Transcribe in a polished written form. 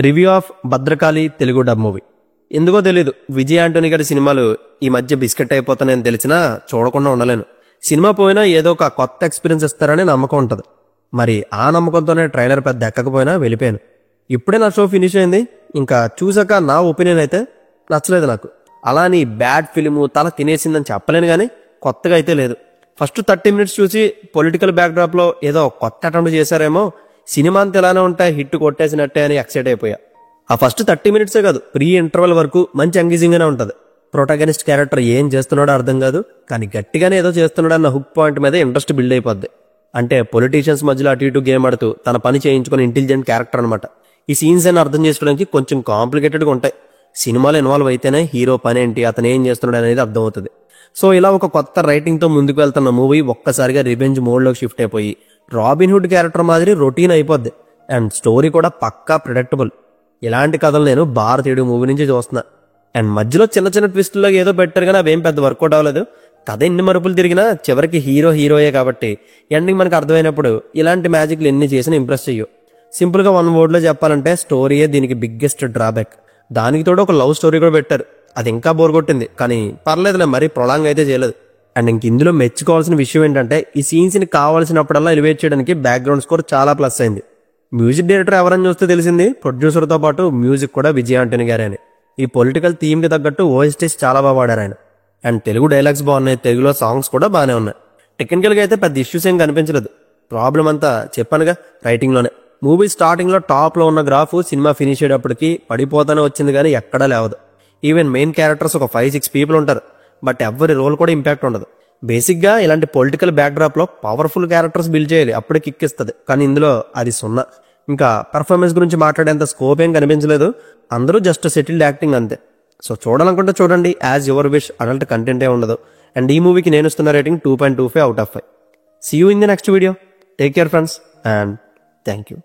Review of Bhadrakali Telugu dub movie. ఎందుకో తెలీదు, విజయ్ ఆంటోనీ గారి సినిమాలు ఈ మధ్య బిస్కెట్ అయిపోతానని తెలిసినా చూడకుండా ఉండలేను. సినిమా పోయినా ఏదో ఒక కొత్త ఎక్స్పీరియన్స్ ఇస్తారని నమ్మకం ఉంటుంది. మరి ఆ నమ్మకంతోనే ట్రైలర్ పెద్ద ఎక్కకపోయినా వెళ్ళిపోయాను. ఇప్పుడే నా షో ఫినిష్ అయింది. ఇంకా చూసాక నా ఒపీనియన్ అయితే నచ్చలేదు నాకు. అలా నీ బ్యాడ్ ఫిలిము తల తినేసిందని చెప్పలేను, కానీ కొత్తగా అయితే లేదు. ఫస్ట్ 30 minutes చూసి పొలిటికల్ బ్యాక్డ్రాప్లో ఏదో కొత్త అటెంప్ట్ చేశారేమో, సినిమా అంతా ఇలానే ఉంటాయి, హిట్ కొట్టేసినట్టే అని ఎక్సైట్ అయిపోయా. ఆ ఫస్ట్ 30 minutes కాదు, ప్రీ ఇంటర్వెల్ వరకు మంచి ఎంగేజింగ్ గానే ఉంటుంది. ప్రొటాగనిస్ట్ క్యారెక్టర్ ఏం చేస్తున్నాడో అర్థం కాదు, కానీ గట్టిగానే ఏదో చేస్తున్నాడు అన్న హుక్ పాయింట్ మీద ఇంట్రెస్ట్ బిల్డ్ అయిపోద్ది. అంటే పొలిటీషియన్స్ మధ్యలో అటు ఇటు గేమ్ ఆడుతూ తన పని చేయించుకుని ఇంటెలిజెంట్ క్యారెక్టర్ అనమాట. ఈ సీన్స్ అని అర్థం చేసుకోవడానికి కొంచెం కాంప్లికేటెడ్గా ఉంటాయి. సినిమాలో ఇన్వాల్వ్ అయితేనే హీరో పని ఏంటి, అతను ఏం చేస్తున్నాడు అనేది అర్థమవుతుంది. సో ఇలా ఒక కొత్త రైటింగ్తో ముందుకు వెళ్తున్న మూవీ ఒక్కసారిగా రివెంజ్ మోడ్లోకి షిఫ్ట్ అయిపోయి రాబిన్ హుడ్ క్యారెక్టర్ మాదిరి రొటీన్ అయిపోద్ది. అండ్ స్టోరీ కూడా పక్కా ప్రిడిక్టబుల్. ఇలాంటి కథలు నేను భారతీయుడు మూవీ నుంచి చూస్తున్నా. అండ్ మధ్యలో చిన్న చిన్న ట్విస్టుల్లో ఏదో పెట్టారు, కానీ అవేం పెద్ద వర్కౌట్ అవ్వలేదు. కథ ఎన్ని మరుపులు తిరిగినా చివరికి హీరోయే కాబట్టి ఎండింగ్ మనకు అర్థమైనప్పుడు ఇలాంటి మ్యాజిక్లు ఎన్ని చేసినా ఇంప్రెస్ చెయ్యు. సింపుల్గా 1 word లో చెప్పాలంటే స్టోరీయే దీనికి బిగ్గెస్ట్ డ్రాబ్యాక్. దానికి తోడు ఒక లవ్ స్టోరీ కూడా పెట్టారు, అది ఇంకా బోర్ కొట్టింది. కానీ పర్లేదులే, మరీ ప్రొలాంగ్ అయితే చేయలేదు. అండ్ ఇంక ఇందులో మెచ్చుకోవాల్సిన విషయం ఏంటంటే ఈ సీన్స్ని కావాల్సినప్పుడల్లా ఎలివేట్ చేయడానికి బ్యాక్గ్రౌండ్ స్కోర్ చాలా ప్లస్ అయింది. మ్యూజిక్ డైరెక్టర్ ఎవరని చూస్తే తెలిసింది ప్రొడ్యూసర్తో పాటు మ్యూజిక్ కూడా విజయ్ ఆంటోనీ గారే అని. ఈ పొలిటికల్ థీమ్కి తగ్గట్టు ఓఎస్టీస్ చాలా బాగా వాడారు ఆయన. అండ్ తెలుగు డైలాగ్స్ బాగున్నాయి, తెలుగులో సాంగ్స్ కూడా బాగానే ఉన్నాయి. టెక్నికల్గా అయితే పెద్ద ఇష్యూస్ ఏం కనిపించలేదు. ప్రాబ్లం అంతా చెప్పానుగా రైటింగ్లోనే. మూవీ స్టార్టింగ్లో టాప్లో ఉన్న గ్రాఫ్ సినిమా ఫినిష్ అయ్యేటప్పటికి పడిపోతానే వచ్చింది, కానీ ఎక్కడా లేవదు. ఈవెన్ మెయిన్ క్యారెక్టర్స్ ఒక 5-6 people ఉంటారు, బట్ ఎవరి రోల్ కూడా ఇంపాక్ట్ ఉండదు. బేసిక్గా ఇలాంటి పొలిటికల్ బ్యాక్డ్రాప్లో పవర్ఫుల్ క్యారెక్టర్స్ బిల్డ్ చేయాలి, అప్పుడే కిక్ ఇస్తుంది. కానీ ఇందులో అది 0. ఇంకా పర్ఫార్మెన్స్ గురించి మాట్లాడేంత స్కోప్ ఏం కనిపించలేదు. అందరూ జస్ట్ సెటిల్డ్ యాక్టింగ్ అంతే. సో చూడాలనుకుంటే చూడండి, యాజ్ యువర్ విష్. అడల్ట్ కంటెంటే ఉండదు. అండ్ ఈ మూవీకి నేను ఇస్తున్న rating 2.25 out of 5. See you in the next video. Take care friends, and thank you.